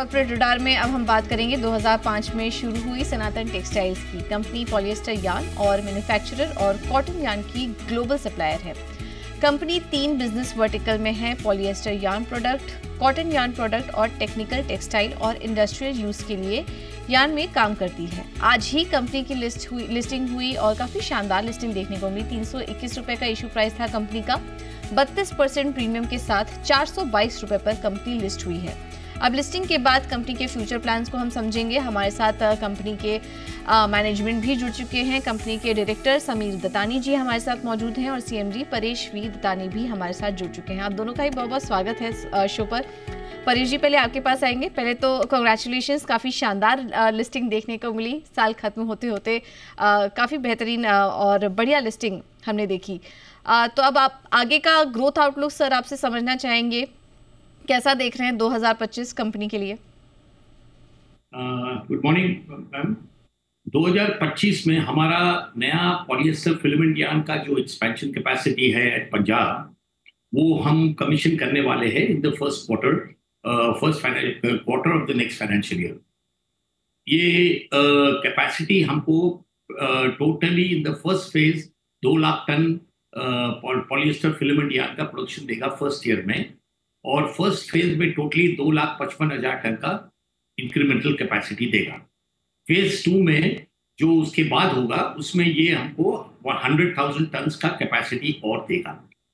Corporate radar में अब हम बात करेंगे 2005 में शुरू हुई सनातन टेक्सटाइल्स की। कंपनी पॉलिएस्टर यार्न और मैन्युफैक्चरर और कॉटन यार्न की ग्लोबल सप्लायर है। कंपनी 3 बिजनेस वर्टिकल में है: polyester yarn product, cotton yarn product और टेक्निकल टेक्सटाइल और इंडस्ट्रियल यूज के लिए यार्न में काम करती है। आज ही कंपनी की लिस्टिंग हुई और काफ़ी शानदार लिस्टिंग देखने को मिली। 321 रुपये का इशू प्राइस था कंपनी का। 32% प्रीमियम के साथ 422 रुपये पर कंपनी लिस्ट हुई है। अब लिस्टिंग के बाद कंपनी के फ्यूचर प्लान्स को हम समझेंगे। हमारे साथ कंपनी के मैनेजमेंट भी जुड़ चुके हैं। कंपनी के डायरेक्टर समीर दत्तानी जी हमारे साथ मौजूद हैं और सीएमडी परेश वी दत्तानी भी हमारे साथ जुड़ चुके हैं। आप दोनों का ही बहुत बहुत स्वागत है शो पर। परेश जी, पहले आपके पास आएंगे। पहले तो कांग्रेचुलेशंस, काफ़ी शानदार लिस्टिंग देखने को मिली। साल खत्म होते होते काफ़ी बेहतरीन और बढ़िया लिस्टिंग हमने देखी। तो अब आप आगे का ग्रोथ आउटलुक सर आपसे समझना चाहेंगे, कैसा देख रहे हैं 2025 कंपनी के लिए? Good morning ma'am. 2025 में हमारा नया पॉलिएस्टर फिलामेंट यार्न का जो एक्सपेंशन कैपेसिटी है एट पंजाब, वो हम कमीशन करने वाले हैं in the first quarter of the next financial year. ये कैपेसिटी हमको totally in the first phase 2 lakh tonne polyester filament yarn का प्रोडक्शन देगा फर्स्ट ईयर में, और फर्स्ट फेज में टोटली 2,55,000 टन का इंक्रीमेंटल कैपेसिटी देगा। फेज 2 में जो उसके बाद होगा उसमें ये हमको 100,000 टन का कैपेसिटी और देगा।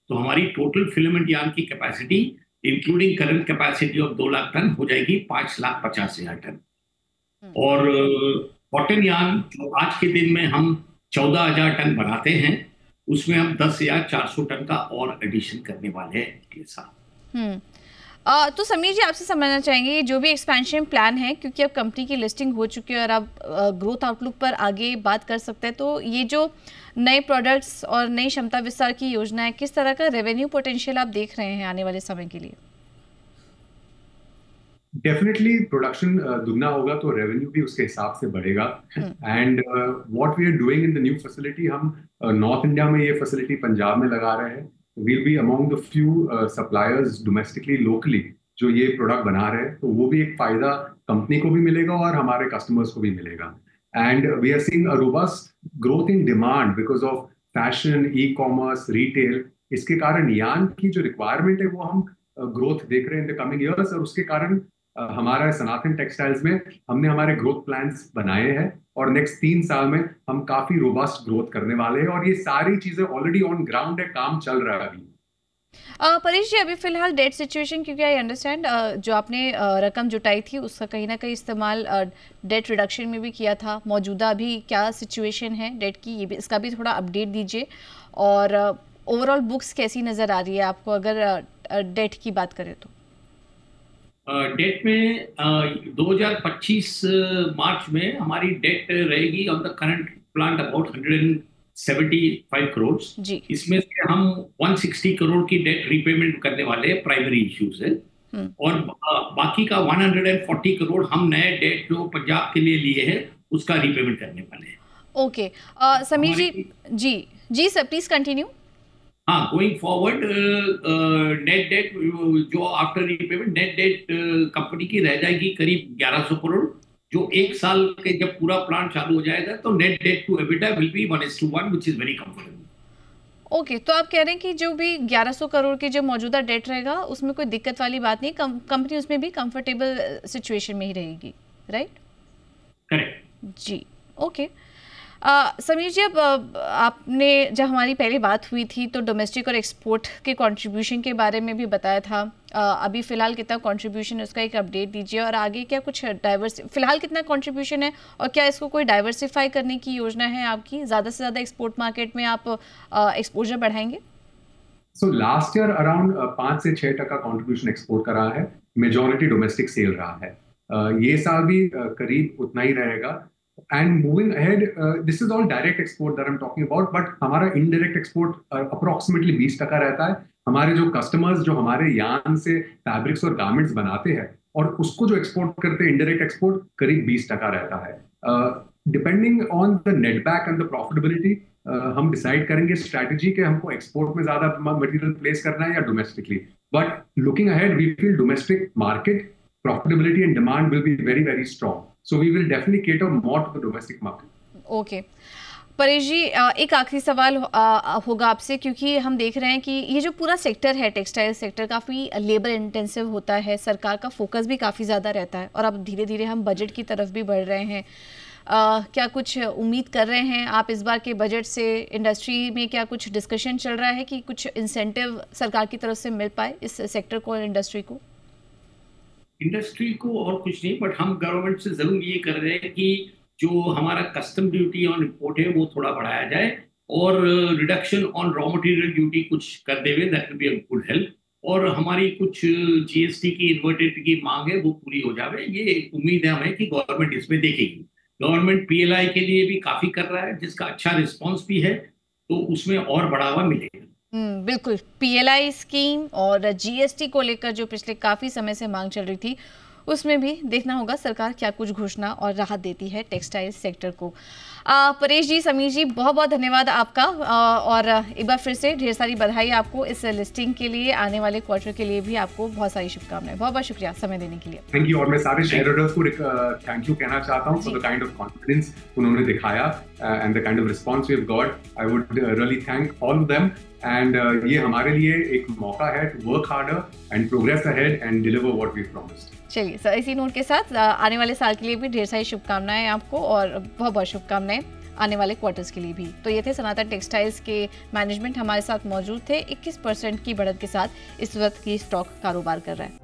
तो हमारी टोटल फिलामेंट यार्न की capacity including current capacity of 2 lakh tonne हो जाएगी 5,50,000 टन। और कॉटन यार्न जो आज के दिन में हम 14,000 टन बनाते हैं, उसमें हम 10,400 टन का और एडिशन करने वाले हैं के साथ। तो समीर जी, आपसे समझना चाहेंगे जो भी एक्सपेंशन प्लान है, क्योंकि अब कंपनी की लिस्टिंग हो चुकी है और अब ग्रोथ आउटलुक पर आगे बात कर सकते हैं। तो ये जो नए प्रोडक्ट्स और नई क्षमता विस्तार की योजना है, किस तरह का रेवेन्यू पोटेंशियल आप देख रहे हैं आने वाले समय के लिए? डेफिनेटली प्रोडक्शन दुगना होगा तो रेवेन्यू भी उसके हिसाब से बढ़ेगा। And what we are doing in the new facility, हम नॉर्थ इंडिया में ये फैसिलिटी पंजाब में लगा रहे हैं। we'll be among the few suppliers domestically locally जो ये प्रोडक्ट बना रहे हैं, तो वो भी एक फायदा कंपनी को भी मिलेगा और हमारे कस्टमर्स को भी मिलेगा। And we are seeing a robust growth in demand because of fashion, e commerce, retail. इसके कारण यार्न की जो रिक्वायरमेंट है वो हम ग्रोथ देख रहे हैं इन द कमिंग ईयर्स, और उसके कारण हमारा सनातन टेक्सटाइल्स में हमने हमारे ग्रोथ प्लान्स बनाए हैं और नेक्स्ट 3 साल में हम काफी रोबस्ट ग्रोथ करने वाले हैं, और ये सारी चीजें ऑलरेडी ऑन ग्राउंड है, काम चल रहा है अभी। परेश जी, अभी फिलहाल डेट सिचुएशन, क्योंकि आई अंडरस्टैंड जो आपने रकम जुटाई थी उसका कहीं ना कहीं इस्तेमाल डेट रिडक्शन में भी किया था। मौजूदा अभी क्या सिचुएशन है डेट की, ये भी इसका भी थोड़ा अपडेट दीजिए। और ओवरऑल बुक्स कैसी नज़र आ रही है आपको अगर डेट की बात करें तो? डेट में 2025 मार्च में हमारी डेट रहेगी on the current plan about 175 crore. इसमें से हम 160 करोड़ की डेट रीपेमेंट करने वाले हैं, प्राइमरी इश्यू से, और बाकी का 140 करोड़ हम नए डेट जो पंजाब के लिए लिए हैं उसका रीपेमेंट करने वाले हैं। ओके समीर जी, जी सर प्लीज कंटिन्यू। हाँ, गोइंग फॉरवर्ड नेट डेट जो after repayment net debt company की रह जाएगी करीब 1100 करोड़, जो 1 साल के जब पूरा प्लान चालू हो जाएगा तो net debt to EBITDA will be 1:1, which is very comfortable. Okay, तो आप कह रहे हैं कि जो भी 1100 करोड़ की जो मौजूदा डेट रहेगा उसमें कोई दिक्कत वाली बात नहीं, कंपनी उसमें भी कंफर्टेबल सिचुएशन में ही रहेगी, राइट? करेक्ट जी, ओके। समीर जी, अब आपने जब हमारी पहली बात हुई थी तो डोमेस्टिक और एक्सपोर्ट के कंट्रीब्यूशन के बारे में भी बताया था। अभी फ़िलहाल कितना कंट्रीब्यूशन है उसका एक अपडेट दीजिए, और आगे क्या कुछ फ़िलहाल कितना कंट्रीब्यूशन है और क्या इसको कोई डाइवर्सिफाई करने की योजना है आपकी? ज़्यादा से ज़्यादा एक्सपोर्ट मार्केट में आप एक्सपोजर बढ़ाएंगे? सो लास्ट ईयर अराउंड 5 से 6% कंट्रीब्यूशन एक्सपोर्ट का रहा है, मेजॉरिटी डोमेस्टिक सेल रहा है। ये साल भी करीब उतना ही रहेगा। And moving ahead, this is all direct export that I'm talking about, but हमारा indirect export approximately 20% रहता है। हमारे जो customers जो हमारे यार्न से fabrics और garments बनाते हैं और उसको जो export करते हैं indirect export करीब 20% रहता है। Depending on the netback and the profitability, हम डिसाइड करेंगे स्ट्रैटेजी के हमको एक्सपोर्ट में ज्यादा मटेरियल प्लेस करना है या domestically. But looking ahead we feel domestic market profitability and demand will be very, very strong. So we will definitely cater more to the domestic market. Okay Paresh ji, एक आखिरी सवाल होगा आपसे, क्योंकि हम देख रहे हैं कि ये जो पूरा सेक्टर है, टेक्सटाइल सेक्टर, काफ़ी लेबर इंटेंसिव होता है, सरकार का फोकस भी काफ़ी ज़्यादा रहता है, और अब धीरे धीरे हम बजट की तरफ भी बढ़ रहे हैं। क्या कुछ उम्मीद कर रहे हैं आप इस बार के बजट से? इंडस्ट्री में क्या कुछ डिस्कशन चल रहा है कि कुछ इंसेंटिव सरकार की तरफ से मिल पाए इस सेक्टर को और इंडस्ट्री को? इंडस्ट्री को और कुछ नहीं, बट हम गवर्नमेंट से जरूर ये कर रहे हैं कि जो हमारा कस्टम ड्यूटी ऑन इम्पोर्ट है वो थोड़ा बढ़ाया जाए, और reduction on raw material duty कुछ कर देवे, that will be a good help. और हमारी कुछ जीएसटी की इन्वर्टेड की मांग है वो पूरी हो जावे, ये उम्मीद है हमें कि गवर्नमेंट इसमें देखेगी। गवर्नमेंट पीएलआई के लिए भी काफी कर रहा है, जिसका अच्छा रिस्पॉन्स भी है, तो उसमें और बढ़ावा मिलेगा। बिल्कुल, पीएलआई स्कीम और जीएसटी को लेकर जो पिछले काफी समय से मांग चल रही थी, उसमें भी देखना होगा सरकार क्या कुछ घोषणा और राहत देती है टेक्सटाइल सेक्टर को। परेश जी, समीर जी, बहुत बहुत धन्यवाद आपका, और एक बार फिर से ढेर सारी बधाई आपको इस लिस्टिंग के लिए, आने वाले क्वार्टर के लिए भी आपको बहुत सारी शुभकामनाएं। बहुत बहुत शुक्रिया समय देने के लिए। Thank you. और मैं सारे शेयर होल्डर्स को थैंक यू कहना चाहता हूँ for the kind of confidence उन्होंने दिखाया and the kind of response we have got. I would really thank all of them, and ये हमारे लिए एक मौका है to work harder and progress ahead and deliver what we promised. चलिए sir, इसी नोट के साथ आने वाले साल के लिए भी ढेर सारी शुभकामनाएं आपको, और बहुत बहुत शुभकामनाएं आने वाले क्वार्टर्स के लिए भी। तो ये थे सनातन टेक्सटाइल्स के मैनेजमेंट हमारे साथ मौजूद थे। 21% की बढ़त के साथ इस वक्त की स्टॉक कारोबार कर रहा है।